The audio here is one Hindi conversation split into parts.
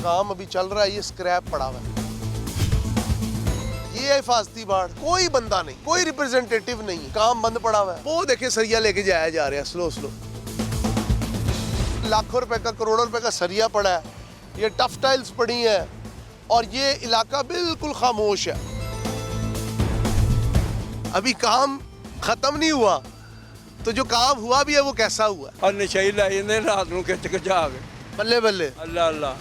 काम अभी चल रहा है, ये स्क्रैप पड़ा हुआ है। ये है हिफाजती बाड़, कोई बंदा नहीं, कोई रिप्रेजेंटेटिव नहीं, काम बंद पड़ा हुआ है। वो देखे सरिया लेके जाया जा रहा है स्लो स्लो, लाखों रुपए का करोड़ों रुपए का सरिया पड़ा है, ये टफ टाइल्स पड़ी हैं और ये इलाका बिल्कुल खामोश है। अभी काम खत्म नहीं हुआ, तो जो काम हुआ भी है वो कैसा हुआ? और नशे लै जाते रात को खिच के जाके बल्ले बल्ले। अल्लाह अल्लाह।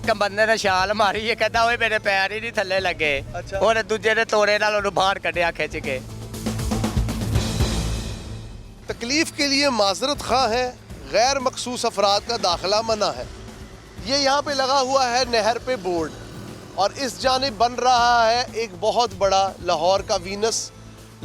ਇੱਕ ਬੰਦੇ ਨੇ ਛਾਲ ਮਾਰੀ ਇਹ ਕਹਿੰਦਾ ਓਏ ਮੇਰੇ ਪੈਰ ਹੀ ਨਹੀਂ ਥੱਲੇ ਲੱਗੇ ਅੱਛਾ। ਔਰ ਦੂਜੇ ਨੇ ਤੋੜੇ ਨਾਲ ਉਹਨੂੰ ਬਾਹਰ ਕੱਢਿਆ ਖਿੱਚ ਕੇ। तकलीफ के लिए माजरत खा है, गैर मखसूस अफराद का दाखिला मना है। ये यहाँ पे लगा हुआ है नहर पे बोर्ड, और इस जानिब बन रहा है एक बहुत बड़ा लाहौर का वीनस।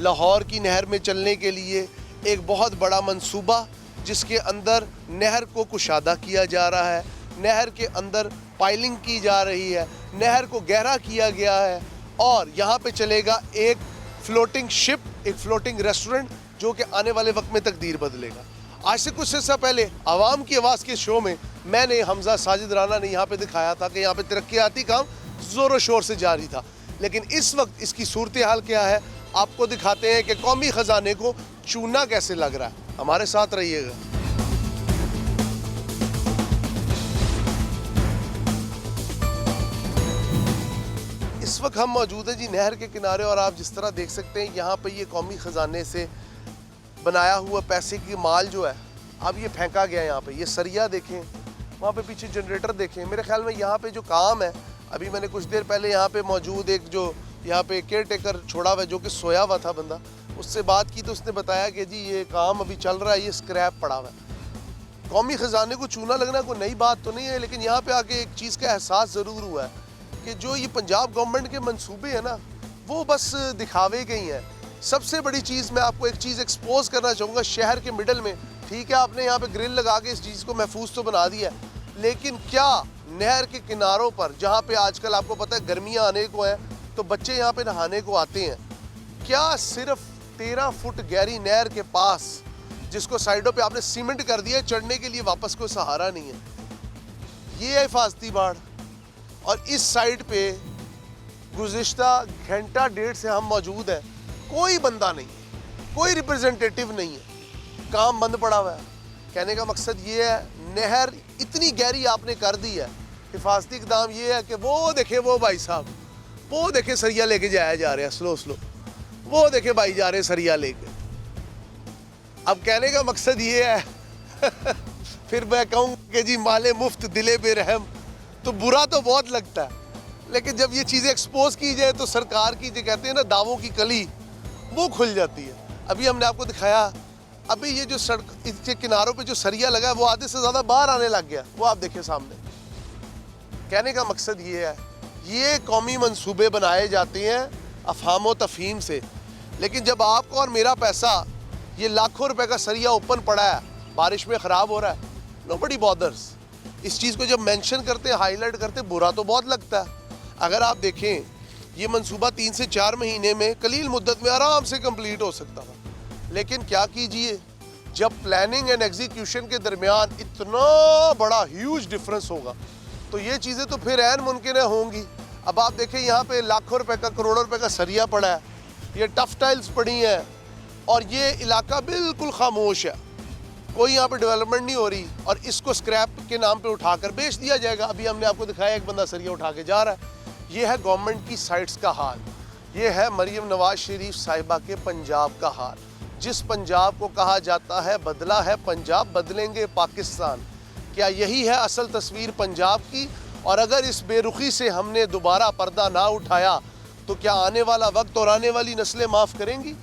लाहौर की नहर में चलने के लिए एक बहुत बड़ा मंसूबा, जिसके अंदर नहर को कुशादा किया जा रहा है, नहर के अंदर पाइलिंग की जा रही है, नहर को गहरा किया गया है, और यहाँ पे चलेगा एक फ्लोटिंग शिप, एक फ्लोटिंग रेस्टोरेंट, जो कि आने वाले वक्त में तकदीर बदलेगा। आज से कुछ अर्सा पहले आवाम की आवाज़ के शो में मैंने हमजा साजिद राना ने यहाँ पे दिखाया था कि यहाँ पे तरक्याती काम ज़ोरों शोर से जारी था, लेकिन इस वक्त इसकी सूरत हाल क्या है आपको दिखाते हैं कि कौमी ख़जाने को चूना कैसे लग रहा है। हमारे साथ रहिएगा। इस वक्त हम मौजूद हैं जी नहर के किनारे, और आप जिस तरह देख सकते हैं यहाँ पे ये कौमी ख़जाने से बनाया हुआ पैसे की माल जो है अब ये फेंका गया। यहाँ पे ये सरिया देखें, वहाँ पे पीछे जनरेटर देखें। मेरे ख्याल में यहाँ पे जो काम है, अभी मैंने कुछ देर पहले यहाँ पे मौजूद एक जो यहाँ पे केयर टेकर छोड़ा हुआ है, जो कि सोया हुआ था बंदा, उससे बात की तो उसने बताया कि जी ये काम अभी चल रहा है, ये स्क्रैप पड़ा हुआ है। कौमी ख़जाने को चूना लगना कोई नई बात तो नहीं है, लेकिन यहाँ पे आके एक चीज़ का एहसास ज़रूर हुआ है कि जो ये पंजाब गवर्नमेंट के मंसूबे हैं ना, वो बस दिखावे गई हैं। सबसे बड़ी चीज़ मैं आपको एक चीज़ एक्सपोज करना चाहूँगा। शहर के मिडल में ठीक है आपने यहाँ पे ग्रिल लगा के इस चीज़ को महफूज तो बना दिया है, लेकिन क्या नहर के किनारों पर, जहाँ पे आजकल आपको पता है गर्मियाँ आने को हैं तो बच्चे यहाँ पे नहाने को आते हैं, क्या सिर्फ 13 फुट गहरी नहर के पास, जिसको साइडों पे आपने सीमेंट कर दिया, चढ़ने के लिए वापस कोई सहारा नहीं है? ये है हिफाजती बाड़। और इस साइड पे गुज़िश्ता घंटा डेढ़ से हम मौजूद हैं, कोई बंदा नहीं, कोई रिप्रेजेंटेटिव नहीं है, काम बंद पड़ा हुआ है। कहने का मकसद ये है, नहर इतनी गहरी आपने कर दी है, हिफाजती इक़दाम ये है कि वो देखे वो भाई साहब, वो देखे सरिया लेके जाया जा रहा है स्लो स्लो, वो देखे भाई जा रहे सरिया लेके। अब कहने का मकसद ये है फिर मैं कहूँ कि जी माले मुफ्त दिले बेरहम, तो बुरा तो बहुत लगता है, लेकिन जब ये चीज़ें एक्सपोज की जाए तो सरकार की जो कहते हैं ना दावों की कली, वो खुल जाती है। अभी हमने आपको दिखाया, अभी ये जो सड़क इसके किनारों पे जो सरिया लगा है वो आधे से ज़्यादा बाहर आने लग गया, वो आप देखिए सामने। कहने का मकसद ये है, ये कौमी मंसूबे बनाए जाते हैं अफहाम व तफहीम से, लेकिन जब आपका और मेरा पैसा, ये लाखों रुपए का सरिया ओपन पड़ा है, बारिश में ख़राब हो रहा है, नोबडी बॉदर्स। इस चीज़ को जब मेंशन करते हैं, हाईलाइट करते हैं, बुरा तो बहुत लगता है। अगर आप देखें, ये मंसूबा 3 से 4 महीने में, कलील मुद्दत में आराम से कंप्लीट हो सकता था, लेकिन क्या कीजिए, जब प्लानिंग एंड एग्जीक्यूशन के दरमियान इतना बड़ा ह्यूज डिफरेंस होगा तो ये चीज़ें तो फिर ऐन मुमकिन होंगी। अब आप देखें, यहाँ पे लाखों रुपए का, करोड़ों रुपए का सरिया पड़ा है, ये टफ टाइल्स पड़ी हैं, और ये इलाका बिल्कुल खामोश है, कोई यहाँ पे डेवलपमेंट नहीं हो रही, और इसको स्क्रैप के नाम पे उठाकर बेच दिया जाएगा। अभी हमने आपको दिखाया एक बंदा सरिया उठा के जा रहा है। ये है गवर्नमेंट की साइट्स का हाल, ये है मरीम नवाज शरीफ साहिबा के पंजाब का हाल, जिस पंजाब को कहा जाता है बदला है पंजाब, बदलेंगे पाकिस्तान। क्या यही है असल तस्वीर पंजाब की? और अगर इस बेरुखी से हमने दोबारा पर्दा ना उठाया तो क्या आने वाला वक्त और आने वाली नस्लें माफ़ करेंगी?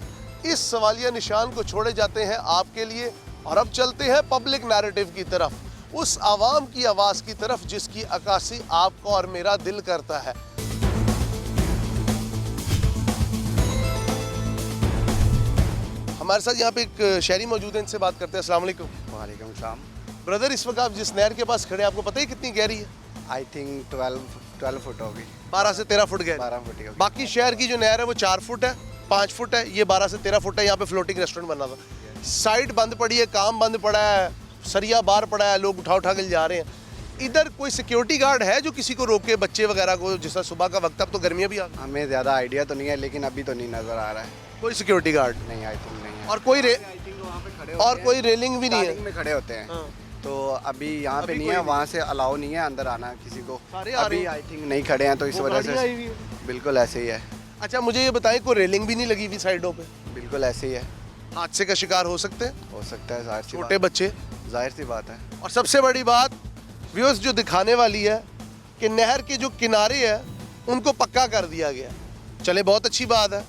इस सवालिया निशान को छोड़े जाते हैं आपके लिए, और अब चलते हैं पब्लिक नैरेटिव की तरफ, उस आवाम की आवाज़ की तरफ जिसकी अक्कासी आपका और मेरा दिल करता है। हमारे साथ यहाँ पे एक शहरी मौजूद है, इनसे बात करते हैं। अस्सलाम वालेकुम। वालेकुम सलाम। ब्रदर, इस वक्त आप जिस नहर के पास खड़े हैं, आपको पता है कितनी गहरी है? आई थिंक 12 फुट होगी। 12 से 13 फुट गहरी। 12 फुट होगी। बाकी शहर की जो नहर है वो 4 फुट है, 5 फुट है, ये 12 से 13 फुट है। यहाँ पे फ्लोटिंग रेस्टोरेंट बना था, साइट बंद पड़ी है, काम बंद पड़ा है, सरिया बाहर पड़ा है, लोग उठा उठा के जा रहे हैं। इधर कोई सिक्योरिटी गार्ड है जो किसी को रोके, बच्चे वगैरह को, जैसा सुबह का वक्त, अब तो गर्मियाँ भी आ गई, हमें ज़्यादा आइडिया तो नहीं है, लेकिन अभी तो नहीं नज़र आ रहा है। कोई सिक्योरिटी गार्ड नहीं, आई थिंक नहीं है। और कोई वहाँ पे खड़े और कोई रेलिंग भी नहीं स्टार्टिंग है। में खड़े होते हैं। हाँ। तो अभी यहाँ पे अभी नहीं कोई है, नहीं। वहाँ से अलाउ नहीं है अंदर आना किसी को। सारे आ रहे अभी हैं। आई थिंक नहीं खड़े हैं, तो इस वो वजह गाड़ियाँ आई से हुई हैं। बिल्कुल ऐसे ही है। अच्छा मुझे ये बताएं, कोई रेलिंग भी नहीं लगी हुई साइडों पे? बिल्कुल ऐसे ही है। हादसे का शिकार हो सकते हैं हो सकता है, छोटे बच्चे। जाहिर सी बात है। और सबसे बड़ी बात व्यूअर्स जो दिखाने वाली है कि नहर के जो किनारे है उनको पक्का कर दिया गया। चले, बहुत अच्छी बात है।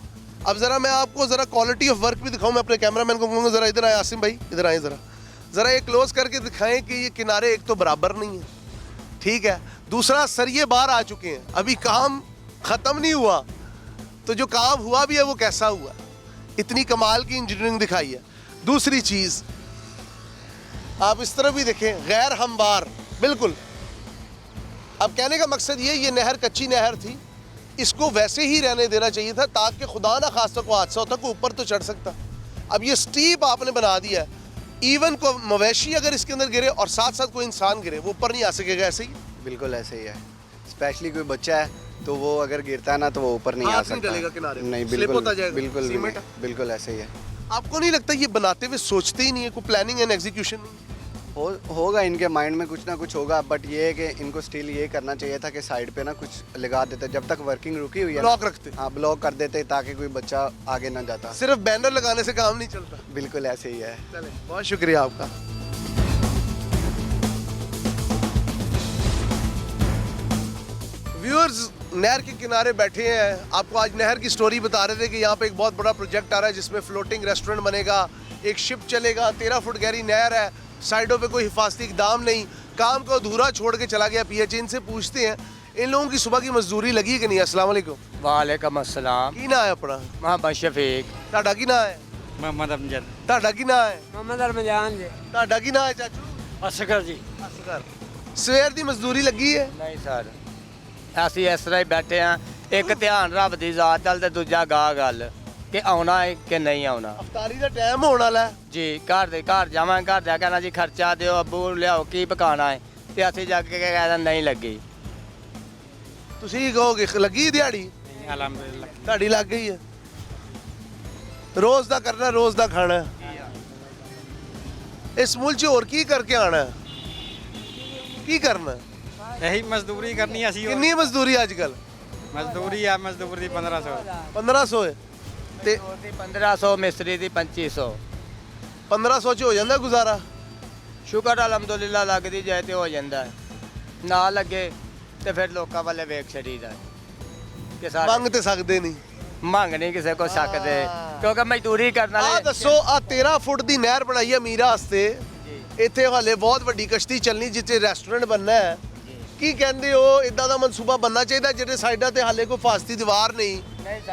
अब ज़रा मैं आपको ज़रा क्वालिटी ऑफ वर्क भी दिखाऊं। मैं अपने कैमरामैन को कहूँगा ज़रा इधर आए, आसिम भाई इधर आए, ज़रा ये क्लोज करके दिखाएं कि ये किनारे एक तो बराबर नहीं है, ठीक है, दूसरा सरिये बाहर आ चुके हैं, अभी काम ख़त्म नहीं हुआ, तो जो काम हुआ भी है वो कैसा हुआ, इतनी कमाल की इंजीनियरिंग दिखाई है। दूसरी चीज़ आप इस तरफ भी देखें, गैर हमवार बिल्कुल। अब कहने का मकसद ये नहर कच्ची नहर थी, इसको वैसे ही रहने देना चाहिए था ताकि खुदा ना खास्ता को हादसा होता, कोई ऊपर तो चढ़ सकता। अब ये स्टीप आपने बना दिया है, इवन को मवेशी अगर इसके अंदर गिरे और साथ साथ कोई इंसान गिरे वो ऊपर नहीं आ सकेगा। ऐसे ही बिल्कुल ऐसे ही है। स्पेशली कोई बच्चा है तो वो अगर गिरता है ना तो वो ऊपर नहीं आ हाथ नहीं सकता। डलेगा किनारे पे, नहीं, स्लिप बिल्कुल होता जाएगा, बिल्कुल भी सीमेंट नहीं, बिल्कुल ऐसे ही है। आपको नहीं लगता ये बनाते हुए सोचते ही नहीं है, कोई प्लानिंग एंड एग्जीक्यूशन नहीं? होगा इनके माइंड में कुछ ना कुछ होगा, बट ये है कि इनको स्टिल ये करना चाहिए था कि साइड पे ना कुछ लगा देते, जब तक वर्किंग रुकी हुई है ब्लॉक रखते, हाँ ब्लॉक कर देते ताकि कोई बच्चा आगे ना जाता। सिर्फ बैनर लगाने से काम नहीं चलता। बिल्कुल ऐसे ही है। चले, बहुत शुक्रिया आपका। व्यूअर्स नहर के किनारे बैठे हैं, आपको आज नहर की स्टोरी बता रहे थे कि यहाँ पे एक बहुत बड़ा प्रोजेक्ट आ रहा है जिसमें फ्लोटिंग रेस्टोरेंट बनेगा, एक शिप चलेगा, 13 फुट गहरी नहर है, साइडों पे कोई हिफाजती इकदाम नहीं, काम को अधूरा छोड़ के चला गया पीएचई। इनसे पूछते हैं इन लोगों की सुबह की मजदूरी लगी कि नहीं। अस्सलाम वालेकुम। वालेकुम अस्सलाम। की ना है अपना? मोहम्मद शफीक। ਤੁਹਾਡਾ ਕੀ ਨਾਂ ਹੈ? मोहम्मद अमजद। ਤੁਹਾਡਾ ਕੀ ਨਾਂ ਹੈ? मोहम्मद रमजान जी। ਤੁਹਾਡਾ ਕੀ ਨਾਂ ਹੈ ਚਾਚੂ? असगर जी। असगर। ਸਵੇਰ ਦੀ ਮਜ਼ਦੂਰੀ ਲੱਗੀ ਹੈ? ਨਹੀਂ ਸਰ, ਅਸੀਂ ਇਸ ਤਰ੍ਹਾਂ ਹੀ ਬੈਠੇ ਆ, ਇੱਕ ਧਿਆਨ ਰੱਬ ਦੀ ਜ਼ਾਤ ਵੱਲ ਤੇ ਦੂਜਾ ਗਾਹ ਗੱਲ ਕਿ ਆਉਣਾ ਹੈ ਕਿ ਨਹੀਂ ਆਉਣਾ। ਅਫਤਾਰੀ ਦਾ ਟਾਈਮ ਹੋਣ ਵਾਲਾ ਹੈ। ਜੀ ਘਰ ਦੇ ਘਰ ਜਾਵਾਂ, ਘਰ ਜਾ ਕਹਿਣਾ ਜੀ ਖਰਚਾ ਦਿਓ, ਅੱਬੂ ਲਿਆਓ ਕੀ ਪਕਾਣਾ ਹੈ, ਤੇ ਅਸੀਂ ਜਾ ਕੇ ਕਹਿੰਦਾ ਨਹੀਂ ਲੱਗੀ। ਤੁਸੀਂ ਕਹੋਗੇ ਲੱਗੀ ਦਿਹਾੜੀ? अलहमदुलिल्लाह। ਤੁਹਾਡੀ ਲੱਗ ਗਈ ਹੈ। ਰੋਜ਼ ਦਾ ਕਰਨਾ, ਰੋਜ਼ ਦਾ ਖਾਣਾ। ਇਸ ਮੁਲਕ 'ਚ ਹੋਰ ਕੀ ਕਰਕੇ ਆਣਾ ਹੈ? ਕੀ ਕਰਨਾ? यही मजदूरी करनी है। ਕਿੰਨੀ ਹੈ ਮਜ਼ਦੂਰੀ ਅੱਜ ਕੱਲ? मजदूरी है, मजदूरी 1500। 1500 ਹੈ ਤੇ 1500, ਮਿਸਤਰੀ ਦੀ 2500। 1500 'ਚ ਹੋ ਜਾਂਦਾ ਗੁਜ਼ਾਰਾ? ਸ਼ੁਕਰ ਅਲਹਮਦੁਲਿਲਾ ਲੱਗਦੀ ਜਾਏ ਤੇ ਹੋ ਜਾਂਦਾ ਹੈ, ਨਾ ਲੱਗੇ ਤੇ ਫਿਰ ਲੋਕਾਂ ਵੱਲੇ ਵੇਖ ਛੜੀਦਾ ਕਿ ਸਾਡੇ ਮੰਗ ਤੇ ਸਕਦੇ ਨਹੀਂ। ਮੰਗ ਨਹੀਂ ਕਿਸੇ ਕੋ ਸਕਦੇ, ਕਿਉਂਕਿ ਮਜ਼ਦੂਰੀ ਕਰਨ ਆ ਵਾਲੇ ਦੱਸੋ, ਆ 13 ਫੁੱਟ ਦੀ ਨਹਿਰ ਬਣਾਈ ਹੈ ਮੀਰਾ ਵਾਸਤੇ, ਇੱਥੇ ਹਾਲੇ ਬਹੁਤ ਵੱਡੀ ਕਸ਼ਤੀ ਚੱਲਣੀ ਜਿੱਥੇ ਰੈਸਟੋਰੈਂਟ ਬਣਨਾ ਹੈ। ਕੀ ਕਹਿੰਦੇ ਹੋ, ਇਦਾਂ ਦਾ ਮਨਸੂਬਾ ਬਣਨਾ ਚਾਹੀਦਾ ਜਿਹੜੇ ਸਾਈਡਾਂ ਤੇ ਹਾਲੇ ਕੋਈ ਫਾਸਤੀ ਦੀਵਾਰ ਨਹੀਂ,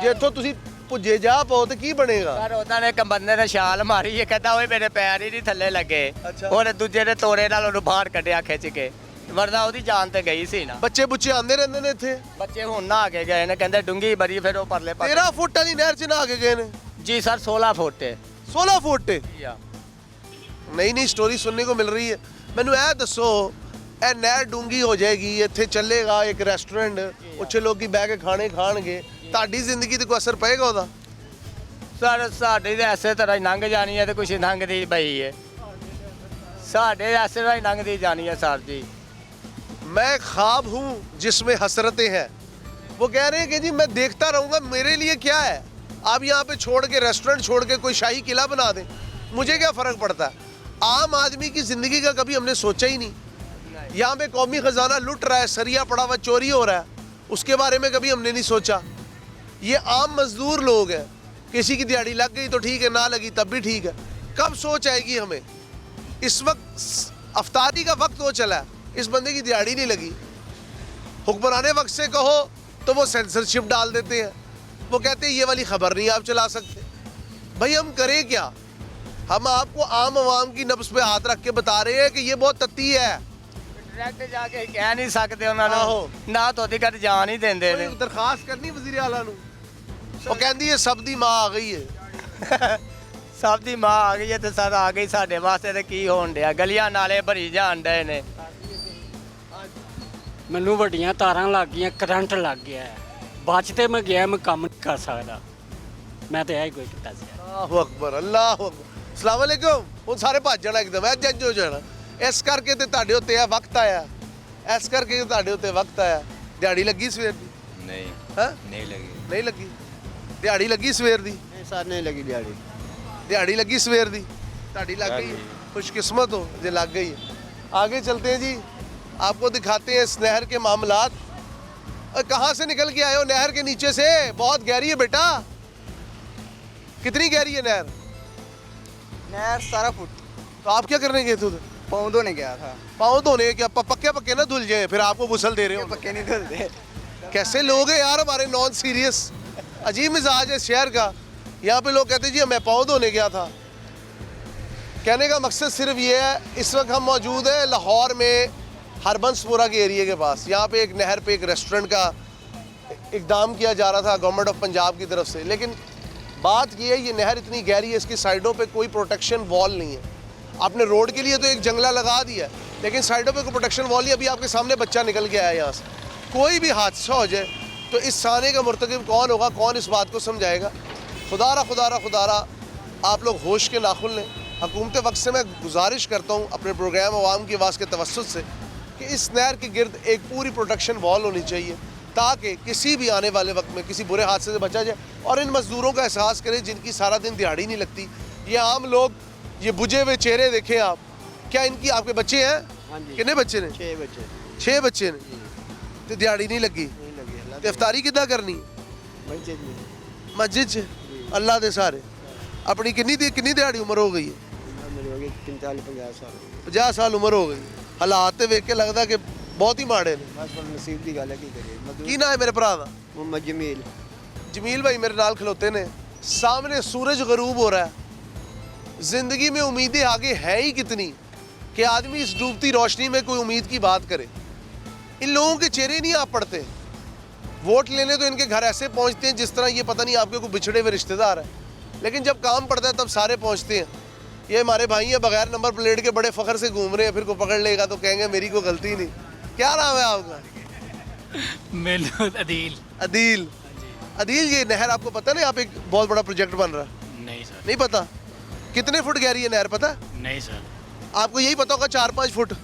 ਜੇ ਇੱਥੋਂ ਤੁਸੀਂ ਭੁੱਜੇ ਜਾ ਪਾਓ ਤੇ ਕੀ ਬਣੇਗਾ? ਪਰ ਉਹਨਾਂ ਨੇ ਇੱਕ ਬੰਦੇ ਨੇ ਛਾਲ ਮਾਰੀ, ਇਹ ਕਹਿੰਦਾ ਓਏ ਮੇਰੇ ਪੈਰ ਹੀ ਨਹੀਂ ਥੱਲੇ ਲੱਗੇ, ਅੱਛਾ। ਉਹਨੇ ਦੂਜੇ ਨੇ ਤੋੜੇ ਨਾਲ ਉਹਨੂੰ ਬਾਹਰ ਕੱਢਿਆ ਖਿੱਚ ਕੇ, ਵਰਨਾ ਉਹਦੀ ਜਾਨ ਤੇ ਗਈ ਸੀ ਨਾ। ਬੱਚੇ ਬੁੱਚੇ ਆਉਂਦੇ ਰਹਿੰਦੇ ਨੇ ਇੱਥੇ? ਬੱਚੇ ਹੁਣ ਨਹਾ ਕੇ ਗਏ ਨੇ, ਕਹਿੰਦੇ ਡੂੰਗੀ ਬਰੀ, ਫਿਰ ਉਹ ਪਰਲੇ ਪਾਸੇ। 13 ਫੁੱਟ ਵਾਲੀ ਨਹਿਰ 'ਚ ਨਹਾ ਕੇ ਗਏ ਨੇ? ਜੀ ਸਰ 16 ਫੁੱਟ ਹੈ। 16 ਫੁੱਟ? ਜੀ ਆ। ਨਈ ਨਈ ਸਟੋਰੀ ਸੁਣਨੇ को मिल रही है। ਮੈਨੂੰ ਇਹ ਦੱਸੋ, ਇਹ ਨਹਿਰ ਡੂੰਗੀ ਹੋ ਜਾਏਗੀ, ਇੱਥੇ ਚੱਲੇਗਾ ਇੱਕ ਰੈਸਟੋਰੈਂਟ, ਉੱਥੇ ਲੋਕੀ ਬਹਿ ਕੇ ਖਾਣੇ ਖਾਣਗੇ, ਤੁਹਾਡੀ ਜ਼ਿੰਦਗੀ ਤੇ ਕੋਈ ਅਸਰ ਪਏਗਾ ਉਹਦਾ? ਸਰ ਸਾਡੀ ਤਾਂ ਐਸੇ ਤਰ੍ਹਾਂ ਹੀ ਲੰਘ ਜਾਣੀ ਹੈ ਤੇ ਕੁਛ ਲੰਘਦੀ ਪਈ ਹੈ, ਸਾਡੇ ਐਸੇ ਤਰ੍ਹਾਂ ਹੀ ਲੰਘਦੀ ਜਾਣੀ ਹੈ ਸਰ ਜੀ। मैं ख्वाब हूँ जिसमें हसरतें हैं। वो कह रहे हैं कि जी मैं देखता रहूँगा, मेरे लिए क्या है, आप यहाँ पे छोड़ के रेस्टोरेंट छोड़ के कोई शाही किला बना दें, मुझे क्या फ़र्क पड़ता है। आम आदमी की ज़िंदगी का कभी हमने सोचा ही नहीं। यहाँ पे कौमी ख़जाना लुट रहा है, सरिया पड़ा हुआ चोरी हो रहा है, उसके बारे में कभी हमने नहीं सोचा। ये आम मज़दूर लोग हैं, किसी की दिहाड़ी लग गई तो ठीक है, ना लगी तब भी ठीक है। कब सोच आएगी हमें? इस वक्त अफ्तारी का वक्त हो चला है, इस बंदे की दिहाड़ी नहीं लगी। हुक्मराने वक्त से कहो तो वो सेंसरशिप डाल देते हैं, वो कहते हैं ये वाली खबर नहीं आप चला सकते। भाई हम करें क्या? हम आपको आम आवाम की नब्ज पे हाथ रख के बता रहे हैं कि ये बहुत तत्ती है। ਡਾਇਰੈਕਟ ਜਾ ਕੇ ਕਹਿ ਨਹੀਂ ਸਕਦੇ ਉਹਨਾਂ ਆਹੋ। ਨੂੰ, ਨਾ ਤੋਂ ਕਦ ਜਾਣ ਹੀ ਦਿੰਦੇ ਨੇ। कोई दरखास्त करनी वजीर आला नू, वो कहती है सब दी मां आ गई है। ਸਭ ਦੀ ਮਾਂ ਆ ਗਈ ਹੈ ਤੇ ਸਰ ਆ ਗਈ ਸਾਡੇ ਵਾਸਤੇ ਤੇ ਕੀ ਹੋਣ ਡਿਆ ਗਲੀਆਂ ਨਾਲੇ ਭਰੀ ਜਾਣ ਡਏ ਨੇ ਮੈਨੂੰ ਵੱਡੀਆਂ ਤਾਰਾਂ ਲੱਗ ਗਈਆਂ ਕਰੰਟ ਲੱਗ ਗਿਆ ਹੈ। ਬਾਅਦ 'ਚ ਤੇ ਮੈਂ ਗਿਆ ਮੈਂ ਕੰਮ ਨਹੀਂ ਕਰ ਸਕਦਾ ਮੈਂ ਤੇ ਇਹ ਕੋਈ ਕੀਤਾ ਸੀ ਅੱਲਾਹੁ ਅਕਬਰ ਅੱਲਾਹੁ ਅਕਬਰ ਅਸਲਾਮ ਵਾਲੇਕੁਮ ਹੁਣ ਸਾਰੇ ਭੱਜ ਜਾਣਾ ਇੱਕਦਮ ਐ ਜੱਜ ਹੋ ਜਾਣਾ ਇਸ ਕਰਕੇ ਤੇ ਤੁਹਾਡੇ ਉੱਤੇ ਆ ਵਕਤ ਆਇਆ ਇਸ ਕਰਕੇ ਤੁਹਾਡੇ ਉੱਤੇ ਵਕਤ ਆਇਆ ਦਿਹਾੜੀ ਲੱਗੀ ਸਵੇਰ ਦੀ नहीं ਹਾਂ नहीं लगी ਨਹੀਂ ਲੱਗੀ ਦਿਹਾੜੀ ਲੱਗੀ ਸਵੇਰ ਦੀ नहीं सर नहीं लगी दिहाड़ी दिहाड़ी लगी सवेर दी ਤੁਹਾਡੀ ਲੱਗ गई गई। खुशकिस्मत हो जो लग गई है आगे चलते हैं जी आपको दिखाते हैं इस नहर के मामलात कहाँ से निकल के आए हो नहर के नीचे से बहुत गहरी है बेटा कितनी गहरी है नहर नहर 17 फुट तो आप क्या करने गए थे उधर पाँव धोने गया था पाँव धोने क्या पक्के पक्के ना धुल जाए फिर आपको गुसल दे रहे हो पक्के नहीं धुलते कैसे लोग हैं यार हमारे नॉन सीरियस अजीब मिजाज है शहर का यहाँ पे लोग कहते हैं जी मैं पाँव धोने गया था कहने का मकसद सिर्फ ये है इस वक्त हम मौजूद हैं लाहौर में हरबंसपुरा के एरिया के पास यहाँ पे एक नहर पे एक रेस्टोरेंट का इकदाम किया जा रहा था गवर्नमेंट ऑफ पंजाब की तरफ से लेकिन बात ये है ये नहर इतनी गहरी है इसकी साइडों पे कोई प्रोटेक्शन वॉल नहीं है आपने रोड के लिए तो एक जंगला लगा दिया है लेकिन साइडों पे कोई प्रोटेक्शन वॉल नहीं अभी आपके सामने बच्चा निकल के आया यहाँ से कोई भी हादसा हो जाए तो इस साने का मुर्तकिब कौन होगा कौन इस बात को समझाएगा खुदारा आप लोग होश के नाखुन लें हुकूमत वक्त से मैं गुजारिश करता हूँ अपने प्रोग्राम अवाम की आवाज़ के तवस्सुत से कि इस नहर के गिर्द एक पूरी प्रोटेक्शन वॉल होनी चाहिए ताकि किसी भी आने वाले वक्त में किसी बुरे हादसे से बचा जाए और इन मज़दूरों का एहसास करें जिनकी सारा दिन दिहाड़ी नहीं लगती ये आम लोग ये बुझे हुए चेहरे देखें आप क्या इनकी आपके बच्चे हैं हाँ जी। कितने बच्चे ने 6 बच्चे 6 बच्चे ने तो दिहाड़ी नहीं लगी नहीं लगी तो इफ्तारी कितना करनी मस्जिद में मस्जिद से अल्लाह दे सारे अपनी कितनी दिहाड़ी उम्र हो गई है मेरी हो गई 45-50 साल 50 साल उम्र हो गई हालात ते वेख के लगता कि बहुत ही माड़े ने बस पर नसीब की गल है की करिए की ना है मेरे भरा दा मोहम्मद जमील जमील भाई मेरे नाल खलोते ने सामने सूरज गरूब हो रहा है जिंदगी में उम्मीदें आगे हैं ही कितनी कि आदमी इस डूबती रोशनी में कोई उम्मीद की बात करे इन लोगों के चेहरे नहीं आप पड़ते वोट लेने तो इनके घर ऐसे पहुंचते हैं जिस तरह ये पता नहीं आपके कोई बिछड़े हुए रिश्तेदार है लेकिन जब काम पड़ता है तब सारे पहुंचते हैं ये हमारे भाई हैं बगैर नंबर प्लेट के बड़े फख्र से घूम रहे हैं फिर को पकड़ लेगा तो कहेंगे मेरी कोई गलती नहीं क्या नाम है आपका ਮੈਨੂੰ ਅਦੀਲ अदील अदील ये नहर आपको पता है ना यहाँ पे एक बहुत बड़ा प्रोजेक्ट बन रहा है ਨਹੀਂ ਸਰ नहीं पता कितने फुट गहरी है नहर पता है? ਨਹੀਂ ਸਰ आपको यही पता होगा 4-5 फुट है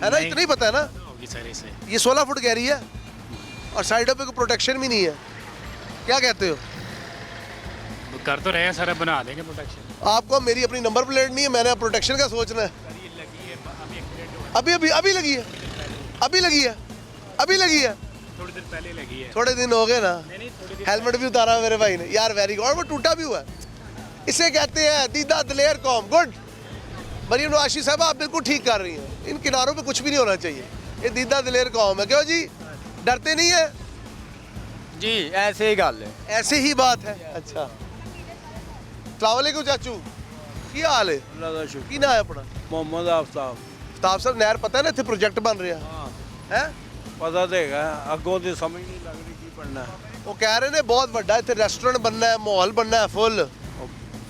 ना नहीं। इतना ही पता है ना ਹੋਗੀ ਸਰ ਇਸੇ ये 16 फुट गहरी है और साइडों पे कोई प्रोटेक्शन भी नहीं है क्या कहते हो कर तो रहे हैं सर बना देंगे प्रोटेक्शन आपको मेरी अपनी नंबर प्लेट नहीं है मैंने प्रोटेक्शन का सोचना है अभी लगी है अभी लगी है अभी लगी है थोड़ी देर पहले लगी है थोड़े दिन हो गए ना नहीं थोड़ी देर हेलमेट भी उतारा मेरे भाई ने यार वेरी गुड और वो टूटा भी हुआ है इसे कहते हैं दीदा दलेर कौम गुड मरीम नवाशी साहब आप बिल्कुल ठीक कर रही हैं इन किनारों पे कुछ भी नहीं होना चाहिए ये दीदा दलेर कौम है क्यों जी डरते नहीं है ਜੀ ਐਸੇ ਹੀ ਗੱਲ ਹੈ ऐसे ही बात है अच्छा अस्सलाम वालेकुम चाचू की हाल है ਅੱਲਾ ਦਾ ਸ਼ੁਕਰ की ना है अपना ਮੁਹੰਮਦ ਆਫਤਾਬ ताब साहब नहर पता है ना इतने प्रोजेक्ट बन रहे हैं हैं ਪਤਾ ਤੇ ਹੈਗਾ ਅੱਗੋਂ ਤੇ ਸਮਝ ਨਹੀਂ ਲੱਗ ਰਹੀ ਕੀ ਬਣਨਾ वो कह रहे ने बहुत बड़ा इतने रेस्टोरेंट बनना है माहौल बनना है फुल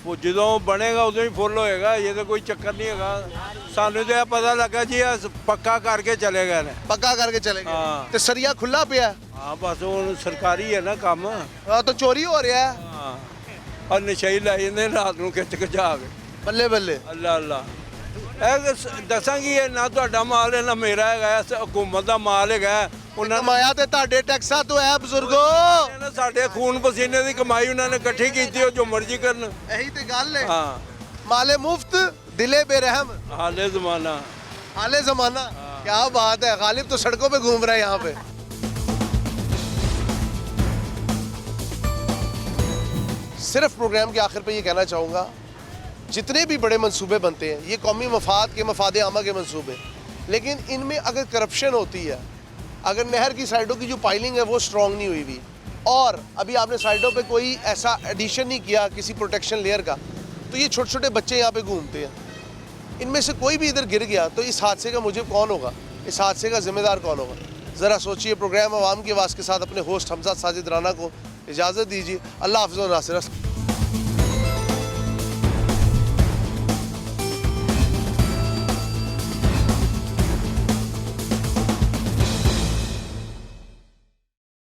ਉਹ ਜਦੋਂ ਬਣੇਗਾ ਉਦੋਂ ਹੀ ਫੁੱਲ ਹੋਏਗਾ ਇਹ ਤਾਂ ਕੋਈ ਚੱਕਰ ਨਹੀਂ ਹੈਗਾ ਸਾਨੂੰ ਤੇ ਇਹ ਪਤਾ ਲੱਗਾ ਜੀ ਇਹ ਪੱਕਾ ਕਰਕੇ ਚਲੇ ਗਏ ਨੇ पक्का करके चले गए हाँ। तो सरिया खुला पिया है ਹਾਂ ਬਸ ਹੁਣ ਸਰਕਾਰੀ ਹੈ ਨਾ ਕੰਮ हाँ, तो चोरी हो रहा है ਹਾਂ ਔਰ ਨਸ਼ਈ ਲੈ ਜਾਂਦੇ ਰਾਤ ਨੂੰ ਖਿੱਚ ਕੇ ਜਾ ਕੇ बल्ले बल्ले ਅੱਲਾ ਅੱਲਾ ਦੱਸਾਂਗੀ ਇਹ ਨਾ ਤੁਹਾਡਾ ਮਾਲ ਹੈ ਨਾ ਮੇਰਾ ਹੈਗਾ ਇਹ ਹਕੂਮਤ ਦਾ ਮਾਲ ਹੈਗਾ ਉਹਨਾਂ ਨੇ कमाया ते ਤੁਹਾਡੇ टैक्सा तो है बुजुर्गो ਨਾ ਸਾਡੇ ਖੂਨ ਪਸੀਨੇ ਦੀ ਕਮਾਈ ਉਹਨਾਂ ਨੇ ਇਕੱਠੀ ਕੀਤੀ ਉਹ ਜੋ ਮਰਜ਼ੀ ਕਰਨ यही तो गल है ਹਾਂ माले मुफ्त दिले बेरहम ਹਾਲੇ ਜ਼ਮਾਨਾ हाले जमाना क्या बात है गालिब तो सड़कों पे घूम रहा है यहाँ पे सिर्फ प्रोग्राम के आखिर पे ये कहना चाहूँगा जितने भी बड़े मंसूबे बनते हैं ये कौमी मफाद के मफाद आमा के मंसूबे लेकिन इनमें अगर करप्शन होती है अगर नहर की साइडों की जो पाइलिंग है वो स्ट्रॉन्ग नहीं हुई हुई और अभी आपने साइडों पे कोई ऐसा एडिशन नहीं किया किसी प्रोटेक्शन लेयर का तो ये छोटे छोटे बच्चे यहाँ पे घूमते हैं इनमें से कोई भी इधर गिर गया तो इस हादसे का मुझे कौन होगा इस हादसे का जिम्मेदार कौन होगा ज़रा सोचिए प्रोग्राम अवाम की आवाज़ के साथ अपने होस्ट हमजा साजिद राना को इजाज़त दीजिए अल्लाह हाफ़िज़ व नासिर।